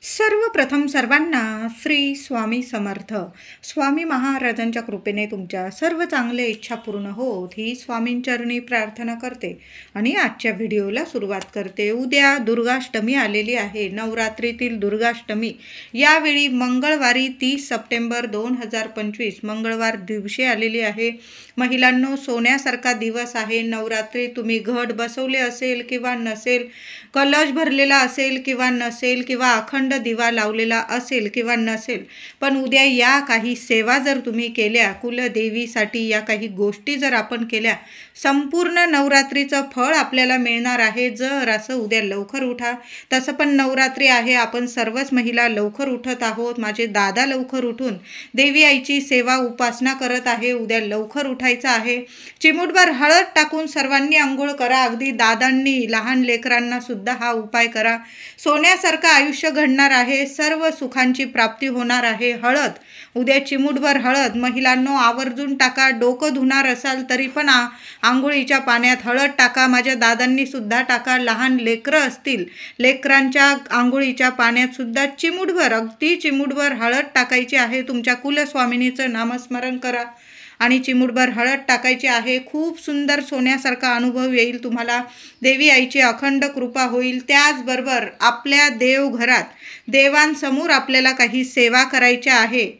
सर्वप्रथम सर्वांना श्री स्वामी समर्थ. स्वामी महाराजांच्या कृपेने तुमच्या सर्व चांगल्या इच्छा पूर्ण होत ही स्वामींचरणी प्रार्थना करते आणि आजच्या व्हिडिओला सुरुवात करते. उद्या दुर्गाष्टमी आलेली आहे. नवरात्रीतील दुर्गाष्टमी यावेळी मंगळवारी 30 सप्टेंबर 2025 मंगळवार दिवशी आलेली आहे. महिलांनो, सोन्यासारखा दिवस आहे. नवरात्री तुम्ही घट बसवले असेल किंवा नसेल, कलश भरलेला असेल किंवा नसेल, किंवा अखंड दिवा लावलेला असेल किंवा नसेल, पण उद्या या काही सेवा जर तुम्ही केल्या, कुलदेवीसाठी या काही गोष्टी जर आपण केल्या, संपूर्ण नवरात्रीचं फळ आपल्याला मिळणार आहे. जर असं उद्या लवकर उठा. तसं पण नवरात्री आहे, आपण सर्वच महिला लवकर उठत आहोत. माझे दादा लवकर उठून देवी आईची सेवा उपासना करत आहे. उद्या लवकर उठायचं आहे. चिमूटभर हळद टाकून सर्वांनी आंघोळ करा. अगदी दादांनी लहान लेकरांना सुद्धा हा उपाय करा. सोन्यासारखं आयुष्य घडणार आहे. सर्व सुखांची प्राप्ती होणार आहे. हळद, उद्या चिमूटभर हळद महिलांनो आवर्जून टाका. डोकं धुणार असाल तरी पण आंघोळीच्या पाण्यात हळद टाका. माझ्या दादांनी सुद्धा टाका. लहान लेकरं असतील, लेकरांच्या आंघोळीच्या पाण्यात सुद्धा चिमूटभर, अगदी चिमूटभर हळद टाकायची आहे. तुमच्या कुलस्वामिनीचं नामस्मरण करा आणि चिमूटभर हळद टाकायची आहे. खूप सुंदर सोन्यासारखा अनुभव येईल तुम्हाला. देवी आईची अखंड कृपा होईल. त्याचबरोबर आपल्या देवघरात देवांसमोर आपल्याला काही सेवा करायच्या आहे.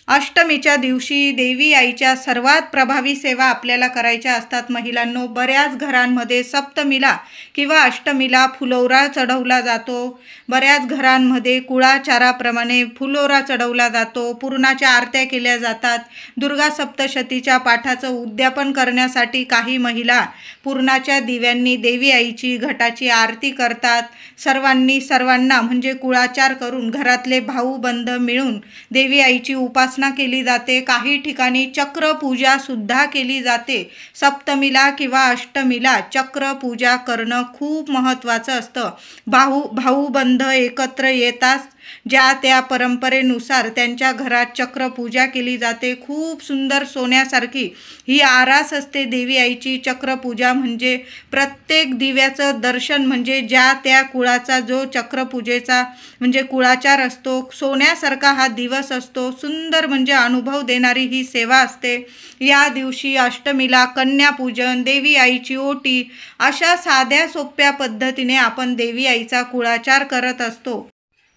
अष्टमीच्या दिवशी देवी आईच्या सर्वात प्रभावी सेवा आपल्याला करायच्या असतात. महिलांनो, बऱ्याच घरांमध्ये सप्तमीला किंवा अष्टमीला फुलोरा चढवला जातो. बऱ्याच घरांमध्ये कुळाचाराप्रमाणे फुलोरा चढवला जातो. पूर्णाच्या आरत्या केल्या जातात. दुर्गा सप्तशतीच्या पाठाचं उद्यापन करण्यासाठी काही महिला पूर्णाच्या दिव्यांनी देवी आईची घटाची आरती करतात. सर्वांना म्हणजे कुळाचार करून घरातले भाऊ बंध मिळून देवी आईची उपासना केली जाते. काही ठिकाणी चक्रपूजा सुद्धा केली जाते. सप्तमीला किंवा अष्टमीला चक्रपूजा करणं खूप महत्त्वाचं असतं. भाऊ बंध एकत्र येतात. ज्या त्या परंपरेनुसार त्यांच्या घरात चक्रपूजा केली जाते. खूप सुंदर सोन्यासारखी ही आरास असते देवी आईची. चक्रपूजा म्हणजे प्रत्येक दिव्याचं दर्शन, म्हणजे ज्या त्या कुळाचा जो चक्रपूजेचा म्हणजे कुळाचार असतो. सोन्यासारखा हा दिवस असतो. सुंदर म्हणजे अनुभव देणारी ही सेवा असते. या दिवशी अष्टमीला कन्यापूजन, देवी आईची ओटी, अशा साध्या सोप्या पद्धतीने आपण देवी आईचा कुळाचार करत असतो.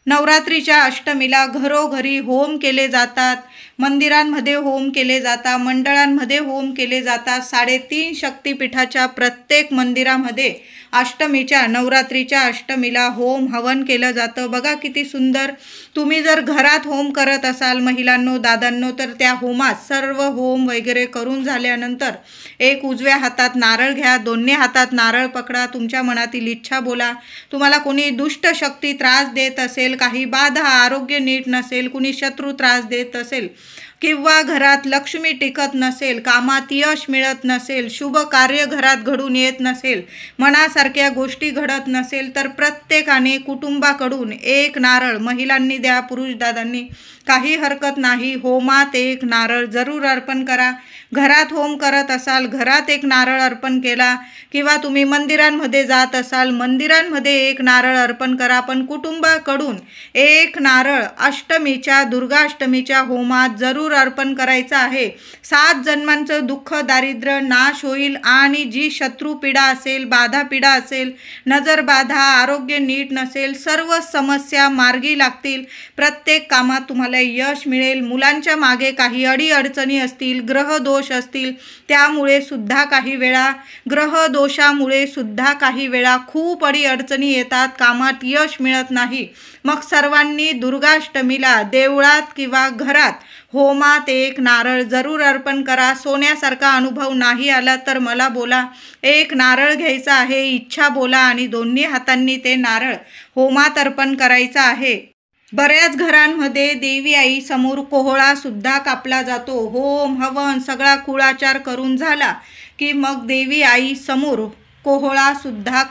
नवरात्रीच्या अष्टमीला घरोघरी होम केले जातात. मंदिरांमध्ये होम केले जातात. मंडळांमध्ये होम केले जातात. 3.5 शक्तिपीठाच्या प्रत्येक मंदिरामध्ये अष्टमीच्या नवरात्रीच्या अष्टमीला होम हवन केलं जातं. बघा किती सुंदर. तुम्ही जर घरात होम करत असाल महिलांनो, दादांनो, तर त्या होमात सर्व होम वगैरे करून झाल्यानंतर एक उजव्या हातात नारळ घ्या. दोन्ही हातात नारळ पकडा. तुमच्या मनातील इच्छा बोला. तुम्हाला कोणी दुष्ट शक्ती त्रास देत असेल, काही बाधा, आरोग्य नीट नसेल, कुणी शत्रू त्रास देत असेल, किंवा घरात लक्ष्मी टिकत नसेल, कामात यश मिळत नसेल, शुभ कार्य घरात घडून येत नसेल, मनासारख्या गोष्टी घडत नसेल, तर प्रत्येकाने कुटुंबाकडून एक नारळ महिलांनी द्या, पुरुष दादांनी, काही हरकत नाही. होमात एक नारळ जरूर अर्पण करा. घरात होम करत असाल, घरात एक नारळ अर्पण केला, किंवा तुम्ही मंदिरांमध्ये जात असाल, मंदिरांमध्ये एक नारळ अर्पण करा. पण कुटुंबाकडून एक नारळ अष्टमीच्या दुर्गाष्टमीच्या होमात जरूर अर्पण करायचं आहे. 7 जन्मांचं दुःख दारिद्र्य नाश होईल आणि जी शत्रू पीडा असेल, बाधा पीडा असेल, नजर बाधा, आरोग्य नीट नसेल, सर्व समस्या मार्गी लागतील. प्रत्येक कामात तुम्हाला यश मिळेल. मुलांच्या मागे काही अडीअडचणी असतील, ग्रहदोष असतील, त्यामुळे सुद्धा काही वेळा ग्रहदोषामुळे सुद्धा काही वेळा खूप अडीअडचणी येतात. कामात यश मिळत नाही. मग सर्वांनी दुर्गाष्टमीला देवळात किंवा घरात होमात एक नारळ जरूर अर्पण करा. सोन्यासारखा अनुभव नाही आला तर मला बोला. एक नारळ घ्यायचा आहे, इच्छा बोला आणि दोन्ही हातांनी ते नारळ होमात अर्पण करायचं आहे. बऱ्याच घरांमध्ये देवी आई समोर कोहळा सुद्धा कापला जातो. होम हवन सगळा कुळाचार करून झाला की मग देवी आई समोर कोहळा सुद्धा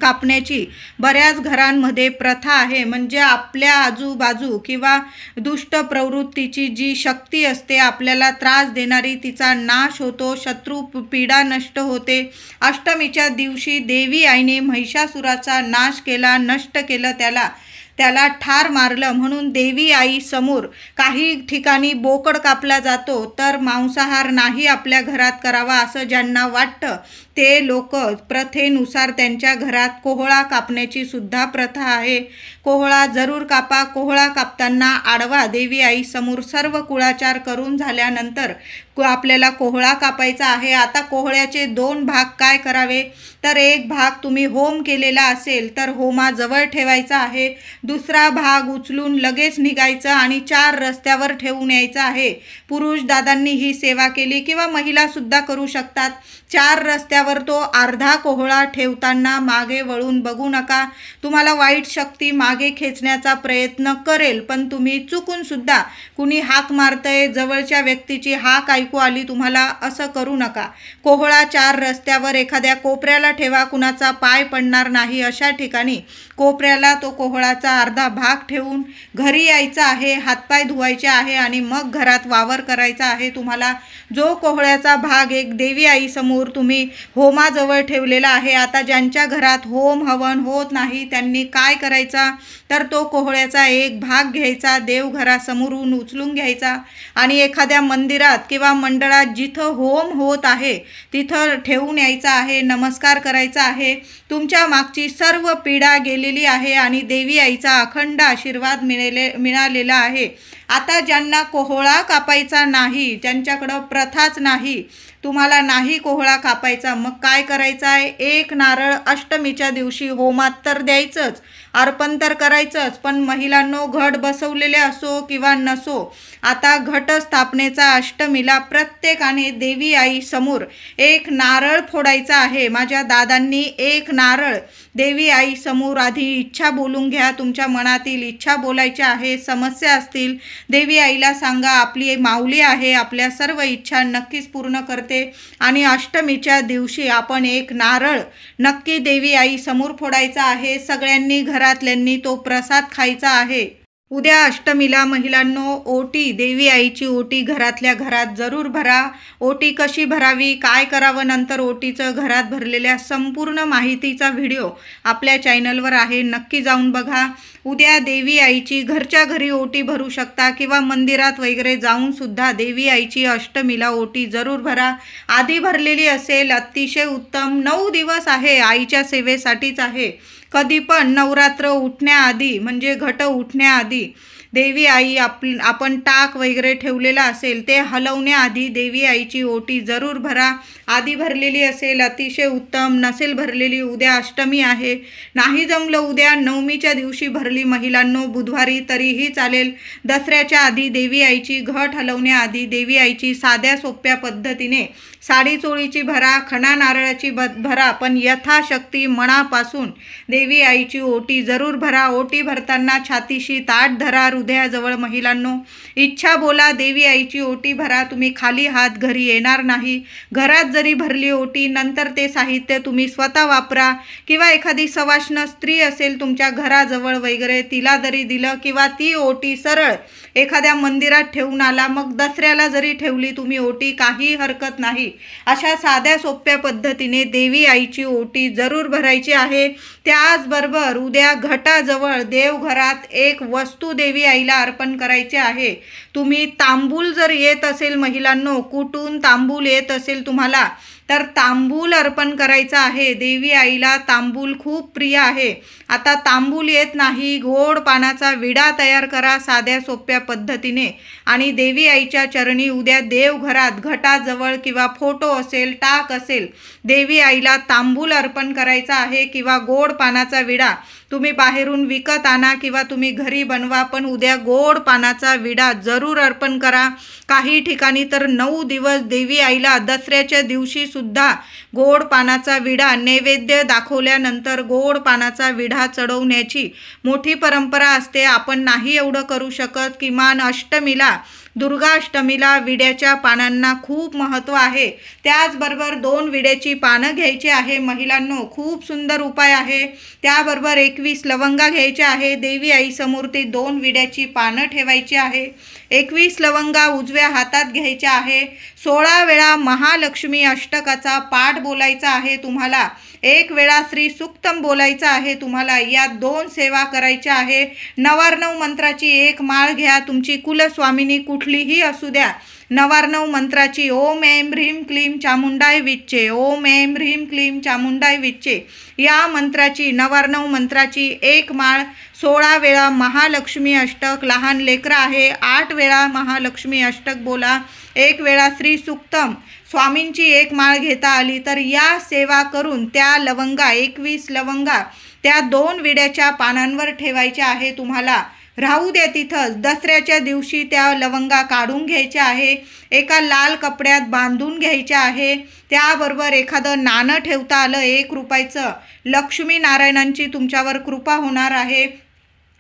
कापण्याची बऱ्याच घरांमध्ये प्रथा आहे. म्हणजे आपल्या आजूबाजू किंवा दुष्ट प्रवृत्तीची जी शक्ती असते, आपल्याला त्रास देणारी, तिचा नाश होतो, शत्रू पीडा नष्ट होते. अष्टमीच्या दिवशी देवी आईने महिषासुराचा नाश केला, नष्ट केलं त्याला. त्याला ठार मारलं म्हणून देवी आई समोर काही ठिकाणी बोकड कापला जातो, तर मांसाहार नाही आपल्या घरात करावा असं ज्यांना वाटतं ते लोक प्रथेनुसार त्यांच्या घरात कोहळा कापण्याची सुद्धा प्रथा आहे. कोहळा जरूर कापा. कोहळा कापताना आडवा देवी आई समोर सर्व कुळाचार करून झाल्यानंतर आपल्याला कोहळा कापायचा आहे. आता कोहळ्याचे 2 भाग काय करावे, तर एक भाग तुम्ही होम केलेला असेल तर होमाजवळ ठेवायचा आहे. दुसरा भाग उचलून लगेच निघायचं आणि 4 रस्त्यावर ठेवून यायचं आहे. पुरुष दादांनी ही सेवा केली किंवा महिला सुद्धा करू शकतात. 4 रस्त्यावर तो अर्धा कोहळा ठेवताना मागे वळून बघू नका. तुम्हाला वाईट शक्ती मागे खेचण्याचा प्रयत्न करेल, पण तुम्ही चुकून सुद्धा कुणी हाक मारतंय, जवळच्या व्यक्तीची हाक ऐकू आली तुम्हाला, असं करू नका. कोहळा 4 रस्त्यावर एखाद्या कोपऱ्याला ठेवा. कुणाचा पाय पडणार नाही अशा ठिकाणी कोपऱ्याला तो कोहळाचा अर्धा भाग ठेवून घरी यायचं आहे. हातपाय धुवायचे आहे आणि मग घरात वावर करायचा आहे. तुम्हाला जो कोहळ्याचा भाग एक देवी आई समोर तुम्ही होमाजवळ ठेवलेला आहे, आता ज्यांच्या घरात होम हवन होत नाही त्यांनी काय करायचा, तर तो कोहळ्याचा एक भाग घ्यायचा, देवघरासमोरून उचलून घ्यायचा आणि एखाद्या मंदिरात किंवा मंडळात जिथं होम होत आहे तिथं ठेवून यायचा आहे. नमस्कार करायचा आहे. तुमच्या मागची सर्व पीडा गेलेली आहे आणि देवी आईचा अखंड आशीर्वाद मिळालेला आहे. आता ज्यांना कोहळा कापायचा नाही, ज्यांच्याकडं प्रथाच नाही, तुम्हाला नाही कोहळा कापायचा, मग काय करायचं आहे, 1 नारळ अष्टमीच्या दिवशी होमात तर द्यायचंच, अर्पण तर करायचंच. पण महिलांनो, घट बसवलेले असो किंवा नसो, आता घटस्थापनेचा अष्टमीला प्रत्येकाने देवी आई समोर 1 नारळ फोडायचा आहे. माझ्या दादांनी 1 नारळ देवी आई समोर आधी इच्छा बोलून घ्या. तुमच्या मनातील इच्छा बोलायच्या आहे. समस्या असतील देवी आईला सांगा, आपली माऊली आहे, आपल्या सर्व इच्छा नक्कीच पूर्ण करते. आणि अष्टमीच्या दिवशी आपण 1 नारळ नक्की देवी आई समोर फोडायचा आहे. सगळ्यांनी घरातल्यांनी तो प्रसाद खायचा आहे. उद्या अष्टमीला महिलांनो, ओटी, देवी आईची ओटी घरातल्या घरात जरूर भरा. ओटी कशी भरावी, काय करावं नंतर ओटीचं, घरात भरलेल्या संपूर्ण माहितीचा व्हिडिओ आपल्या चॅनलवर आहे, नक्की जाऊन बघा. उद्या देवी आईची घरच्या घरी ओटी भरू शकता किंवा मंदिरात वगैरे जाऊन सुद्धा देवी आईची अष्टमीला ओटी जरूर भरा. आधी भरलेली असेल अतिशय उत्तम. 9 दिवस आहे, आईच्या सेवेसाठीच आहे. कधी पण नवरात्र उठण्याआधी म्हणजे घट उठण्याआधी देवी आई आपण टाक वगैरे ठेवलेला असेल ते हलवण्याआधी देवी आईची ओटी जरूर भरा. आधी भरलेली असेल अतिशय उत्तम, नसेल भरलेली उद्या अष्टमी आहे, नाही जमलं उद्या नवमीच्या दिवशी भरली महिलांनो, बुधवारी तरीही चालेल. दसऱ्याच्या आधी देवी आईची घट हलवण्याआधी देवी आईची साध्या सोप्या पद्धतीने साडी चोळीची भरा, खणा नारळाची भरा, पण यथाशक्ती मनापासून देवी आईची ओटी जरूर भरा. ओटी भरताना छातीशी ताट धरा, हृदयाजवळ महिलांनो, इच्छा बोला, देवी आईची ओटी भरा. तुम्ही खाली हात घरी येणार नाही. घरात जरी भरली ओटी, नंतर ते साहित्य तुम्ही स्वतः वापरा किंवा एखादी सवाष्ण स्त्री असेल तुमच्या घराजवळ वगैरे, तिला जरी दिलं किंवा ती ओटी सरळ एखाद्या मंदिरात ठेवून आला, मग दसऱ्याला जरी ठेवली तुम्ही ओटी, काही हरकत नाही. अशा साध्या सोप्या पद्धतीने देवी आईची ओटी जरूर भरायची आहे. त्याचबरोबर उद्या घटाजवळ देवघरात एक वस्तू देवी आईला अर्पण करायचे आहे. तुम्ही तांबूल जर येत असेल महिलांनो, कुठून तांबूल येत असेल तुम्हाला, तर तांबूल अर्पण करायचा आहे. देवी आईला तांबूल खूप प्रिय आहे. आता तांबूल येत नाही, गोड पानाचा विडा तयार करा साध्या सोप्या पद्धतीने आणि देवी आईच्या चरणी उद्या देवघरात घटाजवळ किंवा फोटो असेल, टाक असेल, देवी आईला तांबूल अर्पण करायचा आहे किंवा गोड पानाचा विडा तुम्ही बाहेरून विकत आणा किंवा तुम्ही घरी बनवा, पण उद्या गोड पानाचा विडा जरूर अर्पण करा. काही ठिकाणी तर 9 दिवस देवी आईला दसऱ्याच्या दिवशी सुद्धा गोड पानाचा विडा नैवेद्य दाखवल्यानंतर गोड पानाचा विडा चढवण्याची मोठी परंपरा असते. आपण नाही एवढं करू शकत, किमान अष्टमीला दुर्गाष्टमीला विड्याच्या पानांना खूप महत्त्व आहे। त्याचबरोबर 2 विड्याची पानं घ्यायची आहे महिलांनो, खूप सुंदर उपाय आहे। त्याबरोबर 21 लवंगा घ्यायच्या आहे। देवी आई समोर 2 विड्याची पानं ठेवायची आहे। 21 लवंगा उजव्या हातात घ्यायच्या आहे। 16 वेळा महालक्ष्मी अष्टकाचा पाठ बोलायचा आहे तुम्हाला। 1 वेळा श्री सूक्तम बोलायचा आहे तुम्हाला। या 2 सेवा करायच्या आहे। 99 मंत्राची 1 माळ घ्या, तुमची कुलस्वामिनी कुठलीही असू द्या। 99 मंत्राची ओम ऐं ह्रीं क्लीं चामुंडाय विच्चे, ओम ऐं ह्रीं क्लीं चामुंडाय विच्चे या मंत्राची 99 मंत्राची 1 माळ। 16 वेळा महालक्ष्मी अष्टक, लहान लेकरं आहे 8 वेळा महालक्ष्मी अष्टक बोला। 1 वेळा श्री सूक्तम। स्वामींची 1 माळ घेता आली तर या सेवा करून त्या लवंगा 21 लवंगा त्या 2 विड्याच्या पानांवर ठेवायच्या आहे तुम्हाला। राहू द्या तिथंच। दसऱ्याच्या दिवशी त्या लवंगा काढून घ्यायच्या आहे, एका लाल कपड्यात बांधून घ्यायच्या आहे। त्याबरोबर एखादं नाणं ठेवता आलं 1 रुपयाचं, लक्ष्मी नारायणांची तुमच्यावर कृपा होणार आहे।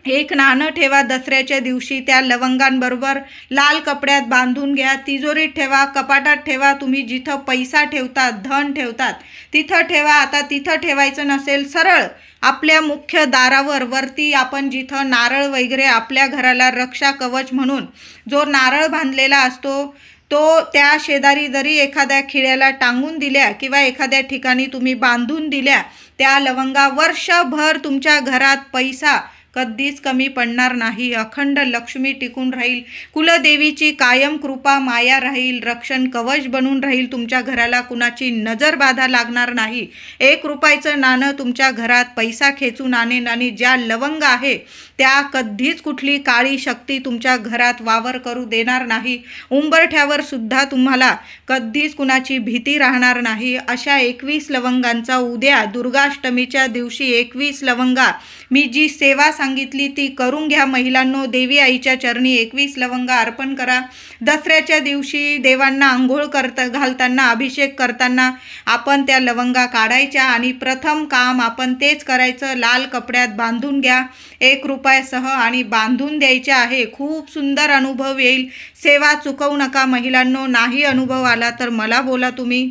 1 नाणं ठेवा दसऱ्याच्या दिवशी, त्या लवंगांबरोबर लाल कपड्यात बांधून घ्या, तिजोरीत ठेवा, कपाटात ठेवा, तुम्ही जिथं पैसा ठेवतात, धन ठेवतात तिथं ठेवा। आता तिथं ठेवायचं नसेल, सरळ आपल्या मुख्य दारावर वरती आपण जिथं नारळ वगैरे आपल्या घराला रक्षा कवच म्हणून जो नारळ बांधलेला असतो तो त्या शेजारी जरी एखाद्या खिळ्याला टांगून दिल्या किंवा एखाद्या ठिकाणी तुम्ही बांधून दिल्या, त्या लवंगा वर्षभर तुमच्या घरात पैसा कधीच कमी पडणार नाही। अखंड लक्ष्मी टिकून राहील, कुलदेवीची कायम कृपा माया राहील, रक्षण कवच बनून राहील तुमच्या घराला, कुणाची नजर बाधा लागणार नाही। 1 रुपयाचं नाणं तुमच्या घरात पैसा खेचून आणेल आणि ज्या लवंगा आहे त्या कधीच कुठली काळी शक्ती तुमच्या घरात वावर करू देणार नाही। उंबरठ्यावर सुद्धा तुम्हाला कधीच कुणाची भीती राहणार नाही। अशा 21 लवंगांचा उद्या दुर्गाष्टमीच्या दिवशी 21 लवंगा मी जी सेवा सांगितली ती करून घ्या महिलांनो। देवी आईच्या चरणी 21 लवंगा अर्पण करा। दसऱ्याच्या दिवशी देवांना आंघोळ घालताना, अभिषेक करताना आपण त्या लवंगा काढायच्या आणि प्रथम काम आपण तेच करायचं, लाल कपड्यात बांधून घ्या 1 रुपयासह आणि बांधून द्यायचे आहे। खूप सुंदर अनुभव येईल। सेवा चुकवू नका महिलांनो। नाही अनुभव आला तर मला बोला तुम्ही।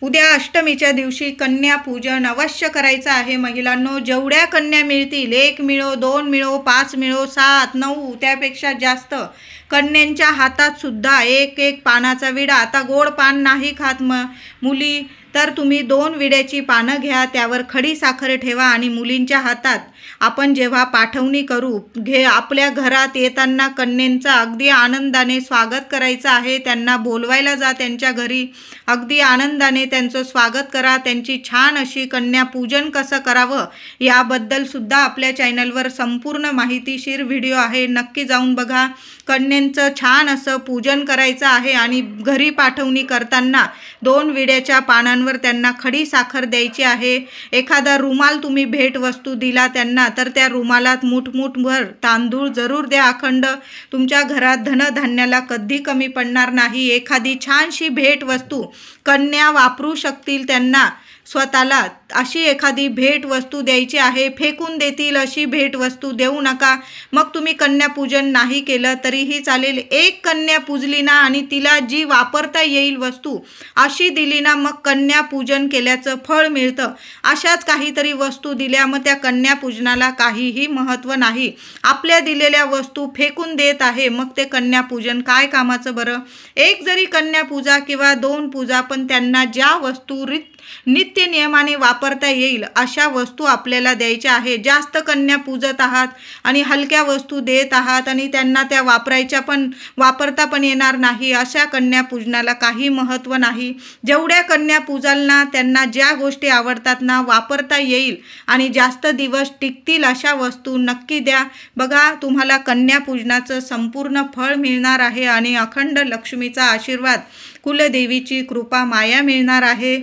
उद्या अष्टमीच्या दिवशी कन्या पूजन अवश्य करायचं आहे महिलांनो। जेवढ्या कन्या मिळतील, 1 मिळो, 2 मिळो, 5 मिळो, 7, 9 त्यापेक्षा जास्त कन्यांच्या हातात सुद्धा 1 पानाचा विडा। आता गोड पान नाही खात मुली तर तुम्ही 2 विड्याची पानं घ्या, त्यावर खडी साखर ठेवा आणि मुलींच्या हातात आपण जेव्हा पाठवणी करू आपल्या घरात येताना कन्यांचा अगदी आनंदाने स्वागत करायचं आहे। त्यांना बोलवायला जा त्यांच्या घरी, अगदी आनंदाने त्यांचं स्वागत करा। त्यांची छान अशी कन्या पूजन कसं करावं याबद्दल सुद्धा आपल्या चॅनलवर संपूर्ण माहितीशीर व्हिडिओ आहे, नक्की जाऊन बघा। कन्यांचं छान असं पूजन करायचं आहे आणि घरी पाठवणी करताना 2 विड्याच्या पानांवर त्यांना खडी साखर द्यायची आहे। एखादा रुमाल तुम्ही भेट वस्तू दिला त्यांना तर त्या रुमालात मुठभर तांदूळ जरूर द्या अखंड। तुमच्या घरात धनधान्याला कधी कमी पडणार नाही। एखादी छानशी भेट वस्तू कन्या वापरू शकतील त्यांना स्वतःला, अशी एखादी भेट वस्तू द्यायची आहे। फेकून देतील अशी भेट वस्तू देऊ नका। मग तुम्ही कन्या पूजन नाही केलं तरीही चालेल, 1 कन्या पूजली ना आणि तिला जी वापरता येईल वस्तू अशी दिली ना, मग कन्या पूजन केल्याचं फळ मिळतं। अशाच काहीतरी वस्तू दिल्या मग त्या कन्या पूजनाला काहीही महत्त्व नाही। आपल्या दिलेल्या वस्तू फेकून देत आहे, मग ते कन्या पूजन काय कामाचं बरं। 1 जरी कन्या पूजा किंवा 2 पूजा, पण त्यांना ज्या वस्तू नित्य नियमाने वापरता येईल अशा वस्तू आपल्याला द्यायच्या आहे। जास्त कन्या पूजत आहात आणि हलक्या वस्तू देत आहात आणि त्यांना त्या वापरता पण येणार नाही, अशा कन्या पूजनाला काही महत्त्व नाही। जेवढ्या कन्या पूजाल ना त्यांना ज्या गोष्टी आवडतात ना, वापरता येईल आणि जास्त दिवस टिकतील अशा वस्तू नक्की द्या। बघा तुम्हाला कन्या पूजनाचं संपूर्ण फळ मिळणार आहे आणि अखंड लक्ष्मीचा आशीर्वाद, कुलदेवीची कृपा माया मिळणार आहे।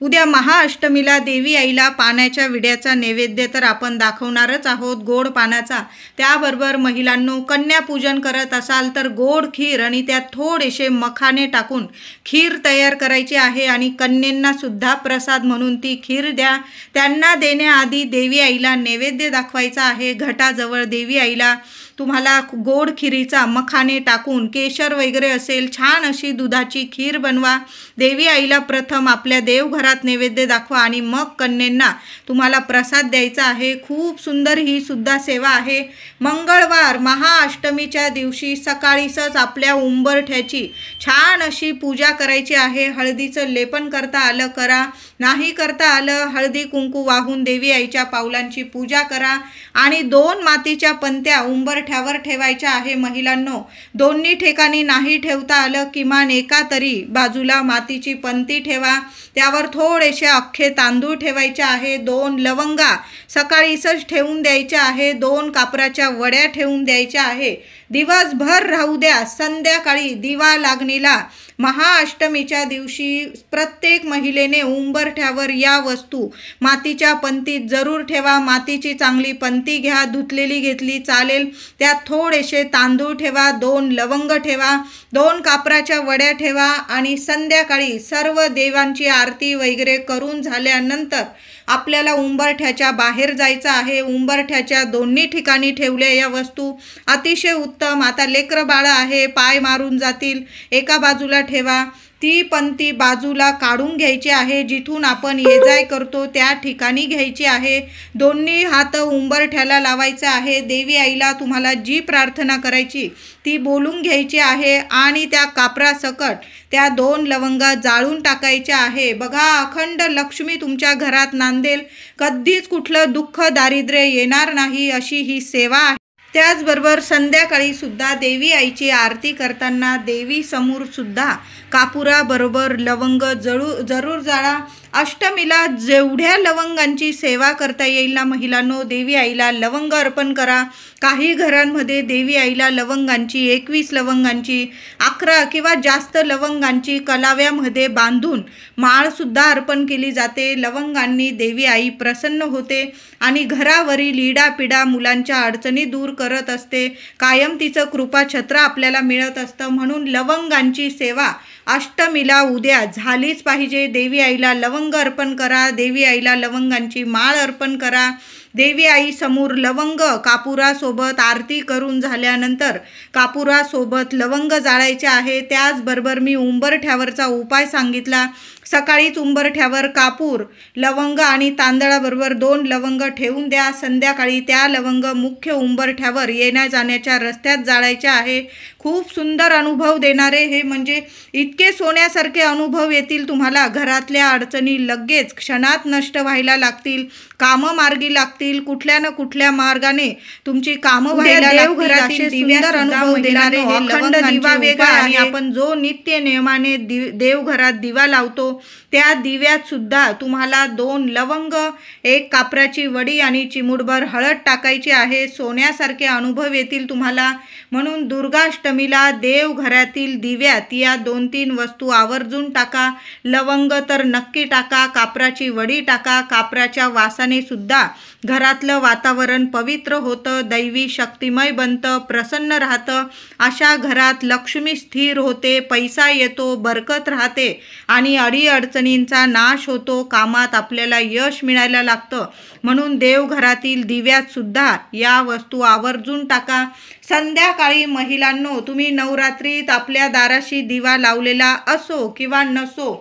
उद्या महाअष्टमीला देवी आईला पाण्याच्या विड्याचा नैवेद्य तर आपण दाखवणारच आहोत, गोड पाण्याचा. त्याबरोबर महिलांनो, कन्यापूजन करत असाल तर गोड खीर आणि त्यात थोडेसे मखाने टाकून खीर तयार करायची आहे आणि कन्येंना सुद्धा प्रसाद म्हणून ती खीर द्या. त्यांना देण्याआधी देवी आईला नैवेद्य दाखवायचा आहे. घटाजवळ देवी आईला तुम्हाला गोड खिरीचा मखाने टाकून, केशर वगैरे असेल, छान अशी दुधाची खीर बनवा. देवी आईला प्रथम आपल्या देवघरात नैवेद्य दाखवा आणि मग कन्येंना तुम्हाला प्रसाद द्यायचा आहे. खूप सुंदर ही सुद्धा सेवा आहे. मंगळवार महाअष्टमीच्या दिवशी सकाळीच आपल्या उंबरठ्याची छान अशी पूजा करायची आहे. हळदीचं लेपन करता आलं करा, नाही करता आलं हळदी कुंकू वाहून देवी आईच्या पावलांची पूजा करा आणि 2 मातीच्या पंत्या उंबरठ्यावर ठेवायच्या आहे. महिलांनो, दोन्ही ठिकाणी नाही ठेवता आलं, किमान एका तरी बाजूला मातीची पंती ठेवा. त्यावर थोडेसे अख्खे तांदूळ ठेवायचे आहे. 2 लवंगा सकाळीच ठेवून द्यायच्या आहे. 2 कापराच्या वड्या ठेवून द्यायच्या आहे. दिवसभर राहू द्या. संध्याकाळी दिवा लागणीला महाअष्टमीच्या दिवशी प्रत्येक महिलेने उंबरठ्यावर या वस्तू मातीच्या पंतीत जरूर ठेवा. मातीची चांगली पंती घ्या, धुतलेली घेतली चालेल. त्यात थोडेसे तांदूळ ठेवा, 2 लवंग ठेवा, 2 कापराच्या वड्या ठेवा आणि संध्याकाळी सर्व देवांची आरती वगैरे करून झाल्यानंतर आपल्याला उंबरठ्याच्या बाहेर जायचं आहे. उंबरठ्याच्या दोन्ही ठिकाणी ठेवल्या या वस्तू अतिशय उत्तम. आता लेकरं बाळं आहे, पाय मारून जातील, एका बाजूला ठेवा. ती पंती बाजूला काढून घ्यायची आहे. जिथून आपण ये जाय करतो त्या ठिकाणी घ्यायची आहे. दोन्ही हात उंबरठ्याला लावायचे आहे. देवी आईला तुम्हाला जी प्रार्थना करायची ती बोलून घ्यायची आहे आणि त्या कापरासकट त्या 2 लवंगा जाळून टाकायच्या आहे. बघा, अखंड लक्ष्मी तुमच्या घरात नांदेल. कधीच कुठलं दुःख दारिद्र्य येणार नाही, अशी ही सेवा आहे. त्याचबरोबर संध्याकाळी सुद्धा देवी आईची आरती करताना देवी समोर सुद्धा कापुराबरोबर लवंग जरूर जाळा. अष्टमीला जेवढ्या लवंगांची सेवा करता येईल ना महिलांनो, देवी आईला लवंग अर्पण करा. काही घरांमध्ये देवी आईला लवंगांची 21 लवंगांची 11 किंवा जास्त लवंगांची कलाव्यामध्ये बांधून माळसुद्धा अर्पण केली जाते. लवंगांनी देवी आई प्रसन्न होते आणि घरावरील इडापिडा मुलांच्या अडचणी दूर करत असते. कायम तिचं कृपाछत्र आपल्याला मिळत असतं. म्हणून लवंगांची सेवा अष्टमीला उद्या झालीच पाहिजे. देवी आईला लवंग अर्पण करा. देवी आईला लवंगांची माळ अर्पण करा. देवी आई समोर लवंग कापुरासोबत आरती करून झाल्यानंतर कापुरासोबत लवंग जाळायचे आहे. त्याचबरोबर मी उंबरठ्यावरचा उपाय सांगितला. सकाळीच उंबरठ्यावर कापूर, लवंग आणि तांदळाबरोबर 2 लवंग ठेवून द्या. संध्याकाळी त्या लवंग मुख्य उंबरठ्यावर येण्या जाण्याच्या रस्त्यात जाळायच्या आहे. खूप सुंदर अनुभव देणारे हे म्हणजे इतके सोन्यासारखे अनुभव येतील तुम्हाला. घरातल्या अडचणी लगेच क्षणात नष्ट व्हायला लागतील. कामं मार्गी लागतील. कुठल्या ना कुठल्या मार्गाने तुमची कामं व्हायला लागतील. सुंदर अनुभव देणारे हे अखंड दिवा वेगळा आणि आपण जो नित्य नियमाने देवघरात दिवा लावतो त्या दिव्यात सुद्धा तुम्हाला 2 लवंग, 1 कापराची वडी आणि चिमूटभर हळद टाकायची आहे. सोन्यासारखे अनुभव येतील तुम्हाला. म्हणून दुर्गाष्टमीला देवघरातील दिव्यात या 2-3 वस्तू आवर्जून टाका. लवंग तर नक्की टाका, कापराची वडी टाका. कापराच्या वासाने सुद्धा घरातलं वातावरण पवित्र होतं, दैवी शक्तिमय बनतं, प्रसन्न राहतं. अशा घरात लक्ष्मी स्थिर होते, पैसा येतो, बरकत राहते आणि अडीअडचणींचा नाश होतो. कामात आपल्याला यश मिळायला लागतं. म्हणून देवघरातील दिव्यात सुद्धा या वस्तू आवर्जून टाका. संध्याकाळी महिलांनो, तुम्ही नवरात्रीत आपल्या दाराशी दिवा लावलेला असो किंवा नसो,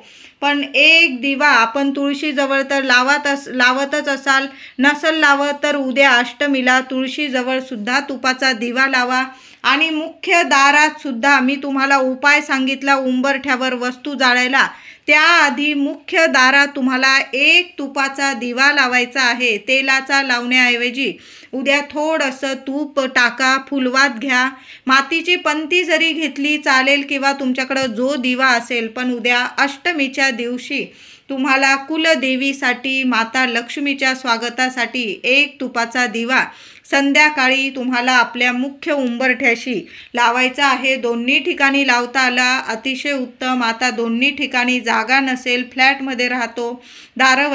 पण एक दिवा आपण तुळशीजवळ तर लावतच असाल. नसल लावत तर उद्या अष्टमीला तुळशीजवळ सुद्धा तुपाचा दिवा लावा. आणि मुख्य दारात सुद्धा मी तुम्हाला उपाय सांगितला उंबरठ्यावर वस्तू जाळायला. त्याआधी मुख्य दारात तुम्हाला 1 तुपाचा दिवा लावायचा आहे. तेलाचा लावण्याऐवजी उद्या थोडंसं तूप टाका. फुलवात घ्या. मातीची पंती जरी घेतली चालेल किंवा तुमच्याकडं जो दिवा असेल, पण उद्या अष्टमीच्या दिवशी तुम्हाला कुलदेवीसाठी माता लक्ष्मीच्या स्वागतासाठी एक तुपाचा दिवा संध्याकाळी तुम्हाला आपल्या मुख्य उंबरठ्याशी लावायचा आहे। दोन्ही ठिकाणी लावता आला अतिशय उत्तम। आता दोन्ही ठिकाणी जागा नसेल, फ्लॅटमध्ये राहतो, दारं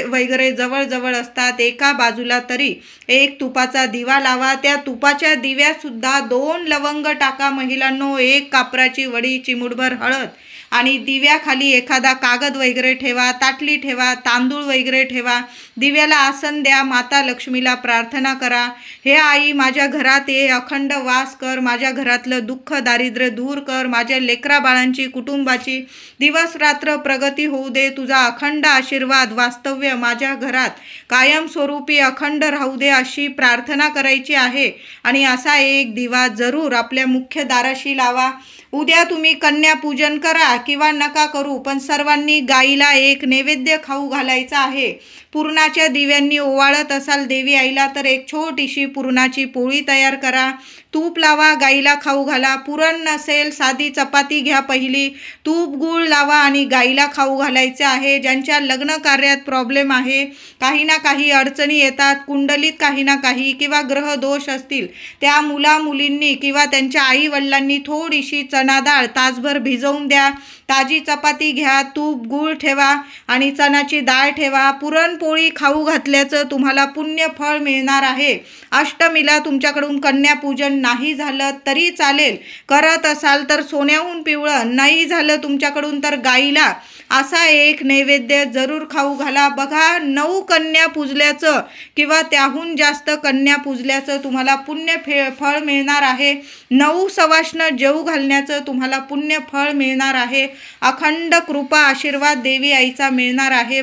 वगैरे जवळ असतात, एका बाजूला तरी एक तुपाचा दिवा लावा। त्या तुपाच्या दिव्यात सुद्धा 2 लवंग टाका महिलांनो, 1 कापराची वडी, चिमूटभर हळद आणि दिव्याखाली एखादा कागद वगैरे ठेवा, ताटली ठेवा, तांदूळ वगैरे ठेवा, दिव्याला आसन द्या, माता लक्ष्मीला प्रार्थना करा, हे आई माझ्या घरात ये, अखंड वास कर, माझ्या घरातलं दुःख दारिद्र्य दूर कर, माझ्या लेकरा बाळांची कुटुंबाची दिवस रात्र प्रगती होऊ दे, तुझा अखंड आशीर्वाद वास्तव्य माझ्या घरात कायमस्वरूपी अखंड राहू दे, अशी प्रार्थना करायची आहे। आणि असा एक दिवा जरूर आपल्या मुख्य दाराशी लावा। उद्या तुम्ही कन्यापूजन करा किंवा नका करू, पण सर्वांनी गाईला एक नैवेद्य खाऊ घालायचा आहे। पुरणाच्या दिव्यांनी ओवाळत असाल देवी आईला तर एक छोटीशी पुरणाची पोळी तयार करा, तूप लावा, गाईला खाऊ घाला। पुरण नसेल साधी चपाती घ्या पहिली, तूप गूळ लावा आणि गाईला खाऊ घालायचे आहे। ज्यांच्या लग्न कार्यात प्रॉब्लेम आहे, काही ना काही अडचणी येतात, कुंडलीत काही ना काही किंवा ग्रह दोष असतील, त्या मुला मुलींनी किंवा त्यांच्या आई वडिलांनी थोडीशी चणा डाळ तासभर भिजवून द्या, ताजी चपाती घ्या, तूप गूळ ठेवा आणि चणाची डाळ ठेवा। पुरणपोळी खाऊ घातल्याचं तुम्हाला पुण्य फळ मिळणार आहे। अष्टमीला तुमच्याकडून कन्यापूजन नाही झालं तरी चालेल, करत असाल तर सोन्याहून पिवळं, नाही झालं तुमच्याकडून तर गाईला असा एक नैवेद्य जरूर खाऊ घाला। बघा 9 कन्या पूजल्याचं किंवा त्याहून जास्त कन्या पूजल्याचं तुम्हाला पुण्य फळ मिळणार आहे। 9 सवाष्ण जेवू घालण्याचं तुम्हाला पुण्य फळ मिळणार आहे। अखंड कृपा आशीर्वाद देवी आईचा मिळणार आहे।